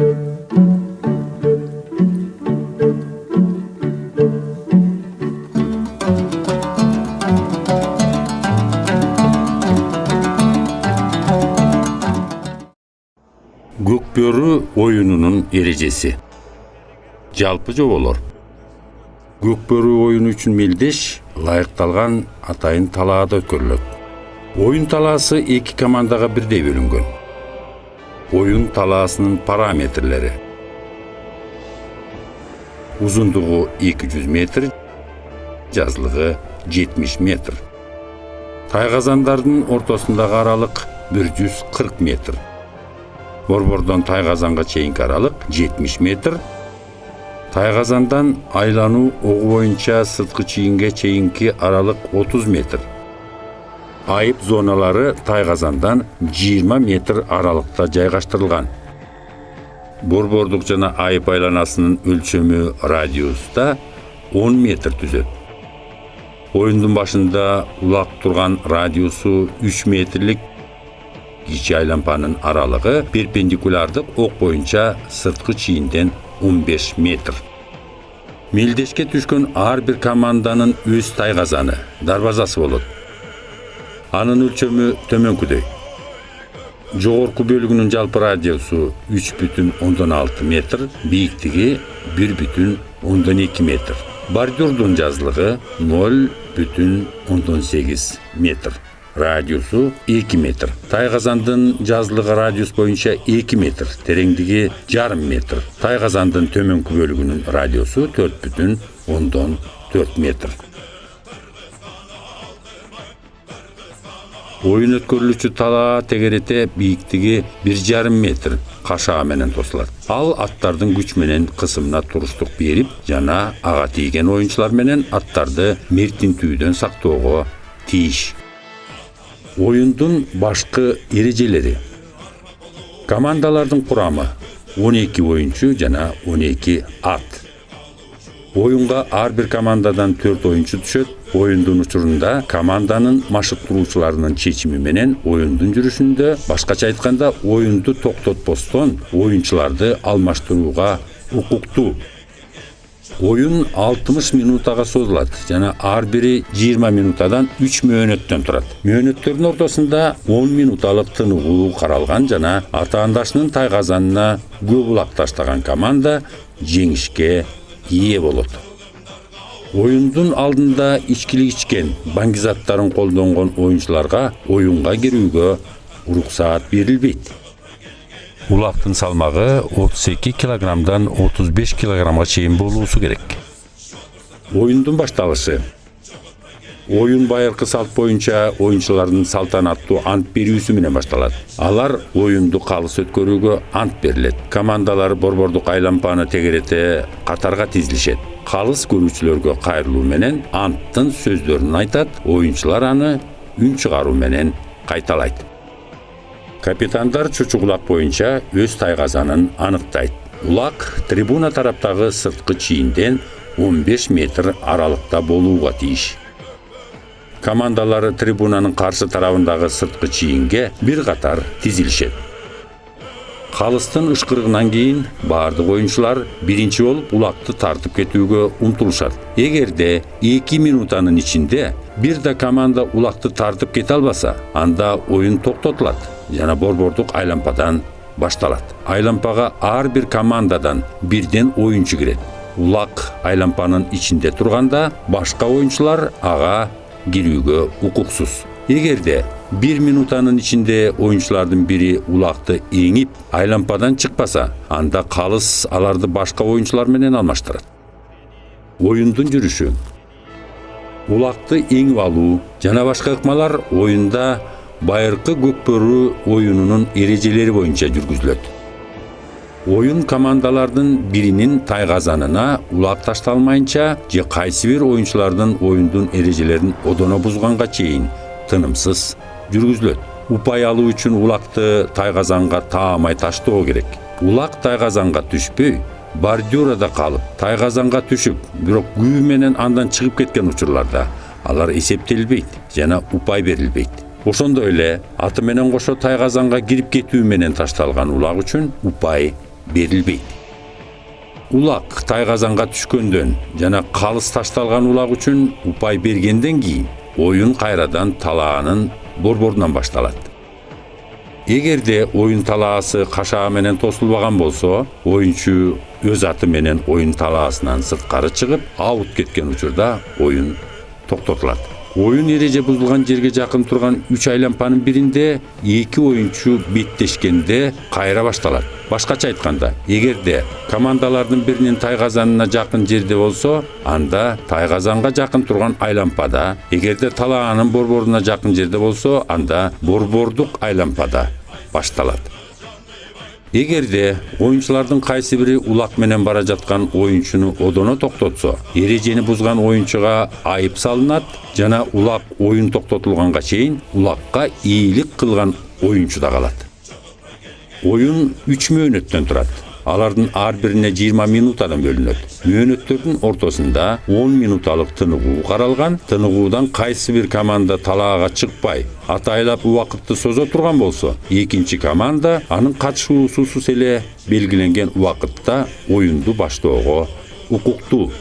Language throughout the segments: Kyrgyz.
Gökbörü oyununun erejesi. Жалпы жоболор. Gökbörü oyunu үчүн мелдеш ылайыкталган атайын талаада өткөрүлөт. Oyun талаасы эки командага бирдей бөлүнгөн. Oyun талаасынын параметрлери: узундугу 200 метр, жазлыгы 70 метр. Тайгазандардын ортосундагы аралык 140 метр. Борбордон тайгазанга чейинки аралык 70 метр. Тайгазандан айлануу огу боюнча сырткы чийинге чейинки аралык 30 метр. Айып зоналары тайгазандан 20 метр аралыкта жайгаштырылган. Борбордук жана айып айланасынын өлчөмү радиуста 10 метр түзөт. Оюндун башында улак турган радиусу 3 метрлик кичи айлампанын аралыгы перпендикулардык ок боюнча сырткы чийинден 15 метр. Мелдешке түшкөн ар бир команданын өз тайгазаны, дарбазасы болот. Анын өлчөмү төмөнкүдөй. Жогорку бөлүгүнүн жалпы радиусу 3,6 метр, бийиктиги 1,2 метр. Бордюрдун жазлыгы 0,8 метр. Радиусу 2 метр. Тайгазандын жазлыгы радиус боюнча 2 метр, тереңдиги 0,5 метр. Тайгазандын төмөнкү бөлүгүнүн радиусу 4,4 метр. Oyun өткөрүлүүчү талаа тегерете бийиктиги 1,5 метр кашаа менен тосулат. Ал аттардын күч менен кысымына туруштук берип жана ага тийген оюнчулар менен аттарды мертинтүүдөн сактоого тийиш. Oyundun башкы эрежелери. Командалардын курамы 12 оюнчу жана 12 ат. Oyunга ар бир командадан 4 оюнчу түшөт. Oyundun учурунда команданын машыктыруучуларынын чечими менен oyundun жүрүшүндө, башкача айтканда, oyunду токтотпостон оюнчуларды алмаштырууга укуктуу. Oyun 60 минутага созулат жана ар бири 20 минутадан 3 мөөнөттөн турат. Мөөнөттөрдүн ортосунда 10 минуталык тыныгуу каралган жана атаандашынын тайгазанына көп улак таштаган команда жеңишке ээ болот. Oyundun алдында ичкилик ичкен, баңгизаттарын колдонгон оюнчуларга оюнга кирүүгө уруксаат берилбейт. Улактын салмагы 32 килограммдан 35 килограммга чейин болуусу керек. Oyundun башталышы. Oyun байыркы салт боюнча оюнчулардын салтанаттуу ант берүүсү менен башталат. Алар оюнду калыс өткөрүүгө ант берилет. Командалар борбордук айлампаны тегерете катарга тизилишет. Калыс көрүүчүлөргө кайрылуу менен анттын сөздөрүн айтат, оюнчулар аны үн чыгаруу менен кайталайт. Капитандар чучук улак боюнча өз тайгазанын аныктайт. Улак трибуна тараптагы сырткы чийинден 15 метр аралыкта болууга тийиш. Командалары трибунанын каршы тарабындагы сырткы чийинге бир катар тизилишет. Калыстын ышкырыгынан кийин бардык оюнчулар биринчи болуп улакты тартып кетүүгө умтулушат. Эгерде 2 минутанын ичинде бир да команда улакты тартып кете албаса, анда оюн токтотулат жана борбордук айлампадан башталат. Айлампага ар бир командадан бирден оюнчу кирет. Улак айлампанын ичинде турганда башка оюнчулар ага кирүүгө укуксуз. Эгерде 1 минутанын ичинде оюнчулардын бири улакты эңип айлампадан чыкпаса, анда калыс аларды башка оюнчулар менен алмаштырат. Оюндун жүрүшү. Улакты эңип алуу жана башка ыкмалар оюнда байыркы көкбөрү оюнунун эрежелери боюнча жүргүзүлөт. Oyun командалардын биринин тайгазанына улак ташталмайынча же кайсы бир оюнчулардын оюндун эрежелерин одоно бузганга чейин тынымсыз жүргүзүлөт. Упай алуу үчүн улакты тайгазанга таамай таштоо керек. Улак тайгазанга түшпөй, бордюрада калып, тайгазанга түшүп, бирок күйүү менен андан чыгып кеткен учурларда алар эсептелбейт жана упай берилбейт. Ошондой эле аты менен кошо тайгазанга кирип кетүү менен ташталган улак үчүн упай берилбейт. Улак тайгазанга түшкөндөн жана калыс ташталган улак үчүн упай бергенден кийин оюн кайрадан талаанын борборунан башталат. Эгерде оюн талаасы кашаа менен тосулбаган болсо, оюнчу өз аты менен оюн талаасынан сырткары чыгып, аут кеткен учурда оюн токтотулат. Оюн эреже бузулган жерге жакын турган 3 айлампанын биринде 2 оюнчу беттешкенде кайра башталат. Башкача айтканда, эгерде командалардын биринин тайгазанына жакын жерде болсо, анда тайгазанга жакын турган айлампада, эгерде талаанын борборуна жакын жерде болсо, анда борбордук айлампада башталат. Эгерде оюнчулардын кайсы бири улак менен бара жаткан оюнчуну одоно токтотсо, эрежени бузган оюнчуга айып салынат жана улак оюн токтотулганга чейин улакка ийгилик кылган оюнчу да калат. Оюн 3 мөөнөттөн турат. Алардын ар бирине 20 минутадан бөлүнөт. Мөөнөттөрдүн ортосунда 10 минуталык тыныгуу каралган. Тыныгуудан кайсы бир команда талаага чыкпай, атайлап убакытты созо турган болсо, экинчи команда анын катышуусусуз эле белгиленген убакытта оюнду баштоого укуктуу.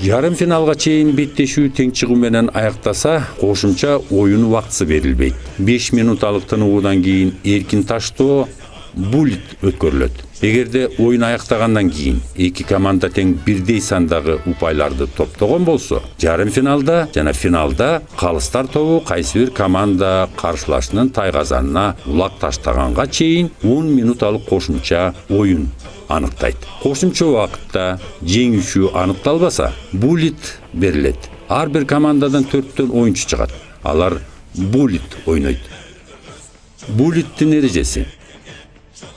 Ярым финалга чейин беттешүү тең чыгуу менен аяктаса, кошумча оюн убактысы берилбейт. 5 минуталык тыныгуудан кийин эркин таштоо буллит өткөрүлөт. Эгерде оюн аяктагандан кийин эки команда тең бирдей сандагы упайларды топтогон болсо, жарым финалда жана финалда калыстар тобу кайсы бир команда каршылашынын тайгазанына улак таштаганга чейин 10 минуталык кошумча оюн аныктайт. Кошумча убакытта жеңүүчү аныкталбаса, буллит берилет. Ар бир командадан 4төн оюнчу чыгат. Алар буллит ойнойт. Буллиттин эрежеси: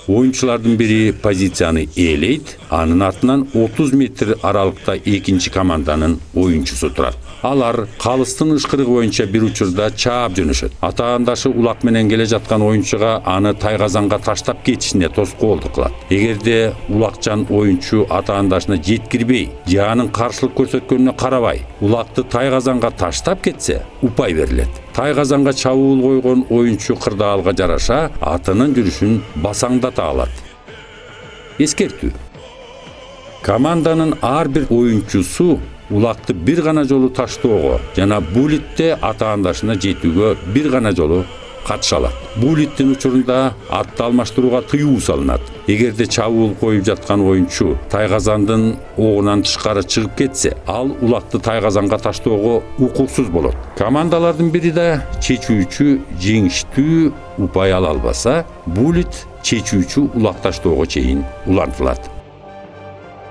оюнчулардын бири позицияны ээлейт, анын артынан 30 метр аралыкта экинчи команданын оюнчусу турат. Алар калыстын ышкырыгы боюнча бир учурда чаап жөнөшөт. Атаандашы улак менен келе жаткан оюнчуга аны тайгазанга таштап кетишине тоскоолдук кылат. Эгерде улакчан оюнчу атаандашына жеткирбей, же анын каршылык көрсөткөнүнө карабай, улакты тайгазанга таштап кетсе, упай берилет. Тайгазанга чабуул койгон оюнчу кырдаалга жараша атынын жүрүшүн басаңдата алат. Эскертүү: команданын ар бир оюнчусу улакты бир гана жолу таштоого жана буллитте атаандашына жетүүгө бир гана жолу катыша алат. Буллиттин учурунда атты алмаштырууга тыюу салынат. Эгерде чабуул коюп жаткан оюнчу тайгазандын огунан тышкары чыгып кетсе, ал улакты тайгазанга таштоого укуксуз болот. Командалардын бири да чечүүчү жеңиштүү упай ала албаса, буллит чечүүчү улак таштоого чейин улантылат.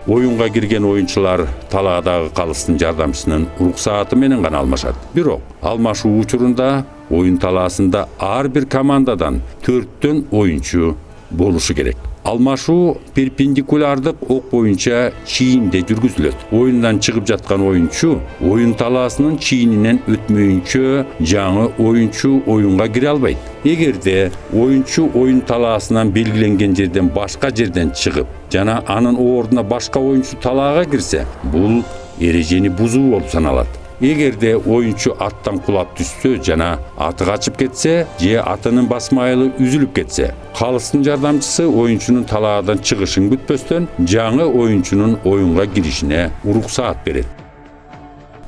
Оюнга кирген оюнчулар талаадагы калыстын жардамчысынын уруксааты менен гана алмашат. Бирок алмашуу учурунда оюн талаасында ар бир командадан 4төн оюнчу болушу керек. Алмашуу перпендикулардык ок боюнча чийинде жүргүзүлөт. Оюндан чыгып жаткан оюнчу оюн талаасынын чийининен өтмөйүнчө жаңы оюнчу оюнга кире албайт. Эгерде оюнчу оюн талаасынан белгиленген жерден башка жерден чыгып, жана анын ордуна башка оюнчу талаага кирсе, бул эрежени бузуу болуп саналат. Эгерде оюнчу аттан кулап түшсө жана аты качып кетсе, же атынын басмайылы үзүлүп кетсе, калыстын жардамчысы оюнчунун талаадан чыгышын күтпөстөн жаңы оюнчунун оюнга киришине уруксаат берет.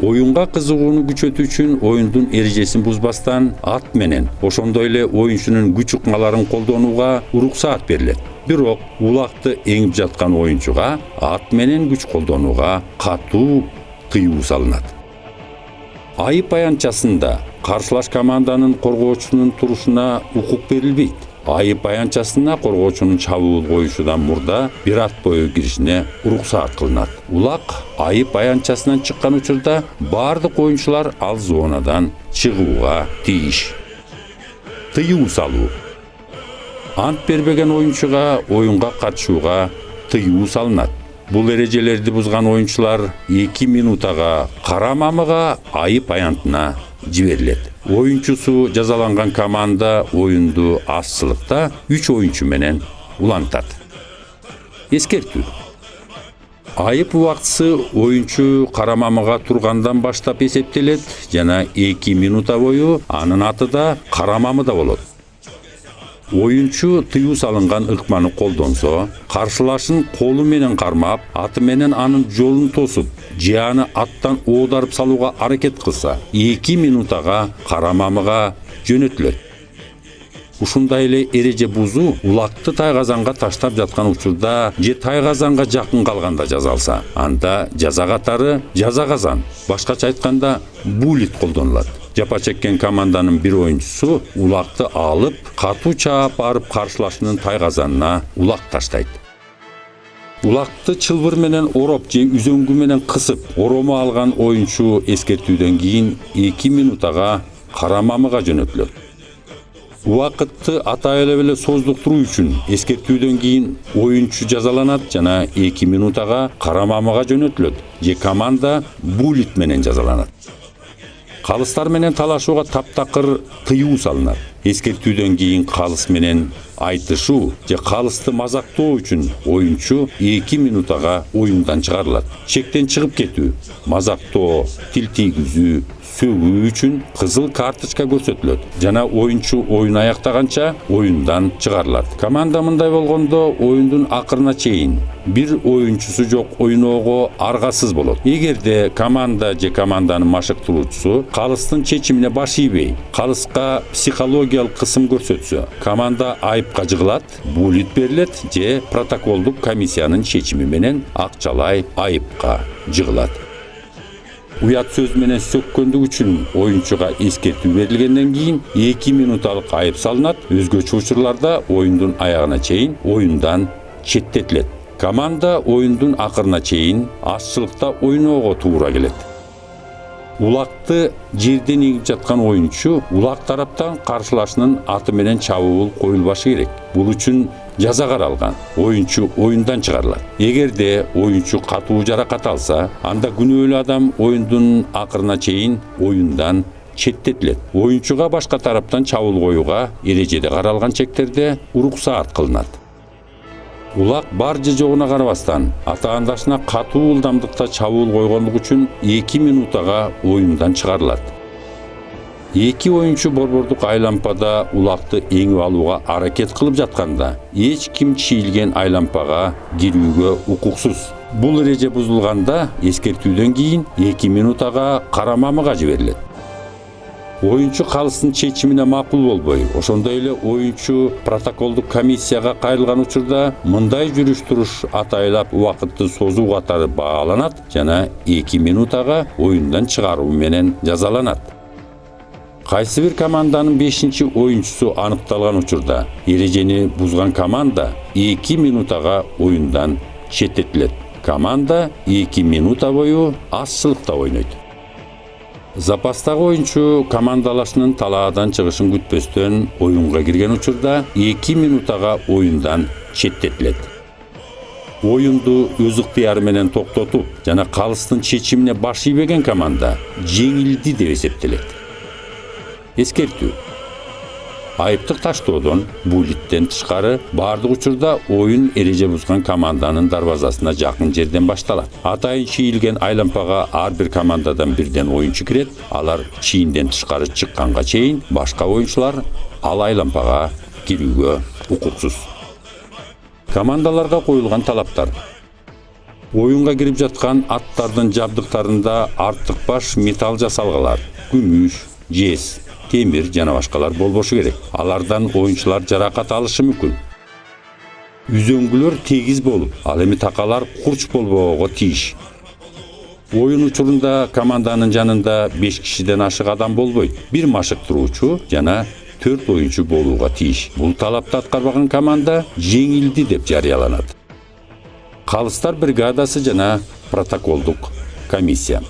Оюнга кызыгууну күчөтүү үчүн оюндун эрежесин бузбастан ат менен, ошондой эле оюнчунун күч ыкмаларын колдонууга уруксаат берилет. Бирок улакты эңип жаткан оюнчуга ат менен күч колдонууга катуу тыюу салынат. Айып аянтчасында каршылаш команданын коргоочунун турушуна укук берилбейт. Айып аянтчасына коргоочунун чабуул коюшудан мурда бир ат бою киришине уруксаат кылынат. Улак айып аянтчасынан чыккан учурда бардык оюнчулар ал зонадан чыгууга тийиш. Тыюу салуу: ант бербеген оюнчуга оюнга катышууга тыюу салынат. Бул эрежелерди бузган оюнчулар 2 минутага кара мамыга айып аянтына жиберилет. Оюнчусу жазаланган команда оюнду азчылыкта 3 оюнчу менен улантат. Эскертүү: айып убактысы оюнчу кара мамыга тургандан баштап эсептелет жана 2 минута бою анын аты да кара мамыда болот. Oyuncu тыюу салынган ыкманы колдонсо, каршылашын колу менен кармап, аты менен анын жолун тосуп, же аны аттан оодарып салууга аракет кылса, 2 минутага карамамыга жөнөтүлөт. Ушундай эле эреже бузуу улакты тайгазанга таштап жаткан учурда же тайгазанга жакын калганда жазалса, анда жаза катары жаза казан, башкача айтканда буллит колдонулат. Жапа чеккен команданын бир оюнчусу улакты алып, катуу чаап барып каршылашынын тайгазанына улак таштайт. Улакты чылбыр менен ороп же үзөңгү менен кысып, орому алган оюнчу эскертүүдөн кийин 2 минутага карамамыга жөнөтүлөт. Убакытты атайлап эле создуктуруу үчүн эскертүүдөн кийин оюнчу жазаланат жана 2 минутага карамамыга жөнөтүлөт же команда буллит менен жазаланат. Калыстар менен талашууга таптакыр тыюу салынат. Эскертүүдөн кийин калыс менен айтышуу же калысты мазактоо үчүн оюнчу 2 минутага оюндан чыгарылат. Чектен чыгып кетүү, мазактоо, тил тийгизүү, сөгүү үчүн кызыл карточка көрсөтүлөт жана оюнчу оюн аяктаганча оюндан чыгарылат. Команда мындай болгондо оюндун акырына чейин бир оюнчусу жок ойноого аргасыз болот. Эгерде команда же команданын машыктыруучусу калыстын чечимине баш ийбей, калыска психологиялык кысым көрсөтсө, команда айыпка жыгылат, буллит берилет же протоколдук комиссиянын чечими менен акчалай айыпка жыгылат. Уят сөз менен сөккөндүк үчүн оюнчуга эскертүү берилгенден кийин 2 минуталык айып салынат. Өзгөчө учурларда оюндун аягына чейин оюндан четтетилет. Команда оюндун акырына чейин азчылыкта ойноого туура келет. Улакты жерден эгип жаткан оюнчу улак тараптан каршылашынын аты менен чабуул коюлбашы керек. Бул үчүн жаза каралган. Оюнчу оюндан чыгарылат. Эгерде оюнчу катуу жаракат алса, анда күнөөлүү адам оюндун акырына чейин оюндан четтетилет. Оюнчуга башка тараптан чабуул коюуга эрежеде каралган чектерде уруксаат кылынат. Улак бар же жогуна карабастан, атаандашына катуу ылдамдыкта чабуул койгондук үчүн 2 минутага оюндан чыгарылат. 2 оюнчу борбордук айлампада улакты эңип алууга аракет кылып жатканда, эч ким чийилген айлампага кирүүгө укуксуз. Бул эреже бузулганда эскертүүдөн кийин 2 минутага карамамыга жиберилет. Оюнчу калыстын чечимине макул болбой, ошондой эле оюнчу протоколдук комиссияга кайрылган учурда мындай жүрүш-туруш атайлап убакытты созуу катары бааланат жана 2 минутага оюндан чыгаруу менен жазаланат. Кайсы бир команданын 5-оюнчусу аныкталган учурда эрежени бузган команда 2 минутага оюндан четтетилет. Команда 2 минута бою азчылыкта ойнойт. Запастагы оюнчу командалашынын талаадан чыгышын күтпөстөн оюнга кирген учурда 2 минутага оюндан четтетилет. Оюнду өз ыктыяры менен токтотуп жана калыстын чечимине баш ийбеген команда жеңилди деп эсептелет. Эскертүү. Айыптык таштоодон, буллиттен тышкары бардык учурда оюн эреже бузган команданын дарбазасына жакын жерден башталат. Атайын чийилген айлампага ар бир командадан бирден оюнчу кирет. Алар чийинден тышкары чыкканга чейин башка оюнчулар ал айлампага кирүүгө укуксуз. Командаларга коюлган талаптар. Оюнга кирип жаткан аттардын жабдыктарында артык баш металл жасалгалар, күмүш, жез, темир жана башкалар болбошу керек. Алардан оюнчулар жаракат алышы мүмкүн. Үзөңгүлөр тегиз болуп, ал эми такалар курч болбоого тийиш. Оюн учурунда команданын жанында 5 кишиден ашык адам болбойт. Бир машыктыруучу жана 4 оюнчу болууга тийиш. Бул талапты аткарбаган команда жеңилди деп жарыяланат. Калыстар бригадасы жана протоколдук комиссия.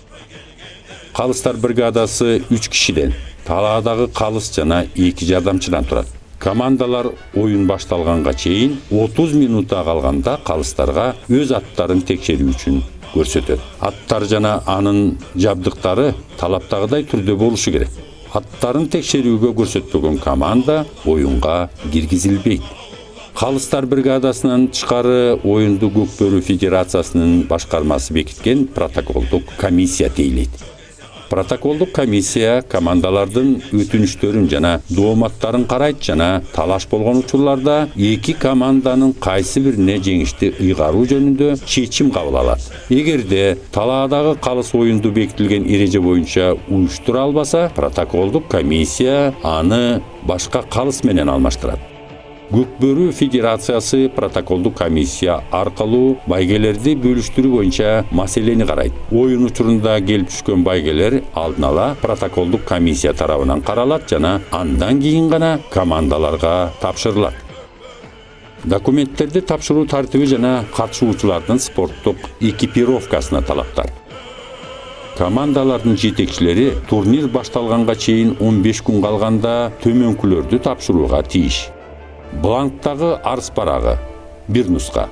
Калыстар бригадасы 3 кишиден, талаадагы калыс жана 2 жардамчыдан турат. Командалар оюн башталганга чейин 30 минутта калганда калыстарга өз аттарын текшерүү үчүн көрсөтөт. Аттар жана анын жабдыктары талаптагыдай түрдө болушу керек. Аттарын текшерүүгө көрсөтпөгөн команда оюнга киргизилбейт. Калыстар бригадасынан тышкары оюнду Көкбөрү Федерациясынын башкармасы бекиткен протоколдук комиссия тейлейт. Протоколдук комиссия командалардын өтүнүчтөрүн жана дооматтарын карайт жана талаш болгон учурларда эки команданын кайсы бирине жеңишти ыйгаруу жөнүндө чечим кабыл алат. Эгерде талаадагы калыс оюнду бекитилген эреже боюнча уюштура албаса, протоколдук комиссия аны башка калыс менен алмаштырат. Көкбөрү федерациясы протоколдук комиссия аркылуу байгелерди бөлүштүрүү боюнча маселени карайт. Оюн учурунда келип түшкөн байгелер алдын ала протоколдук комиссия тарабынан каралат жана андан кийин гана командаларга тапшырылат. Документтерди тапшыруу тартиби жана катышуучулардын спорттук экипировкасына талаптар. Командалардын жетекчилери турнир башталганга чейин 15 күн калганда төмөнкүлөрдү тапшырууга тийиш. Бланктагы арыз парагы бир нуска.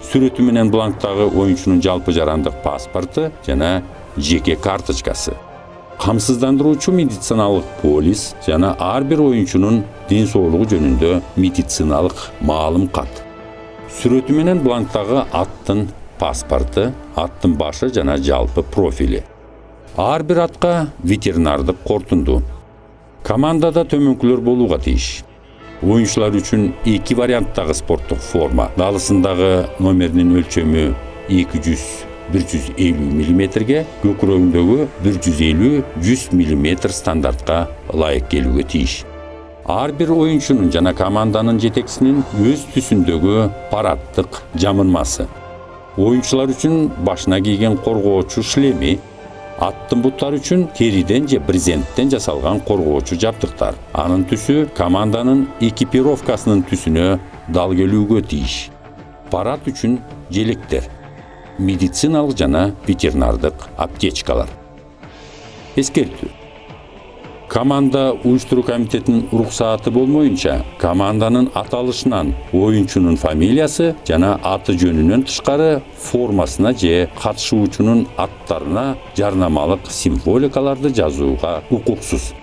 Сүрөтү менен бланктагы оюнчунун жалпы жарандык паспорту жана жеке карточкасы. Камсыздандыруучу медициналык полис жана ар бир оюнчунун ден соолугу жөнүндө медициналык маалым кат. Сүрөтү менен бланктагы аттын паспорту, аттын башы жана жалпы профили. Ар бир атка ветеринардык кортунду. Командада төмөнкүлөр болууга тийиш. Оюнчулар үчүн эки варианттагы спорттук форма. Далысындагы номеринин өлчөмү 200-150 мм, көкүрөгүндөгү 150-100 мм стандартка ылайык келүүгө тийиш. Ар бир оюнчунун жана команданын жетекчисинин өз түсүндөгү парадтык жамынмасы. Оюнчулар үчүн башына кийген коргоочу шлеми, аттын буттары үчүн териден же брезенттен жасалган коргоочу жабдыктар. Анын түсү команданын экипировкасынын түсүнө дал келүүгө тийиш. Парад үчүн желектер, медициналык жана ветеринардык аптечкалар. Эскертүү. Команда уюштуруу комитетинин уруксааты болмоюнча, команданын аталышынан оюнчунун фамилиясы жана аты жөнүнөн тышкары формасына же катышуучунун аттарына жарнамалык символикаларды жазууга укуксуз.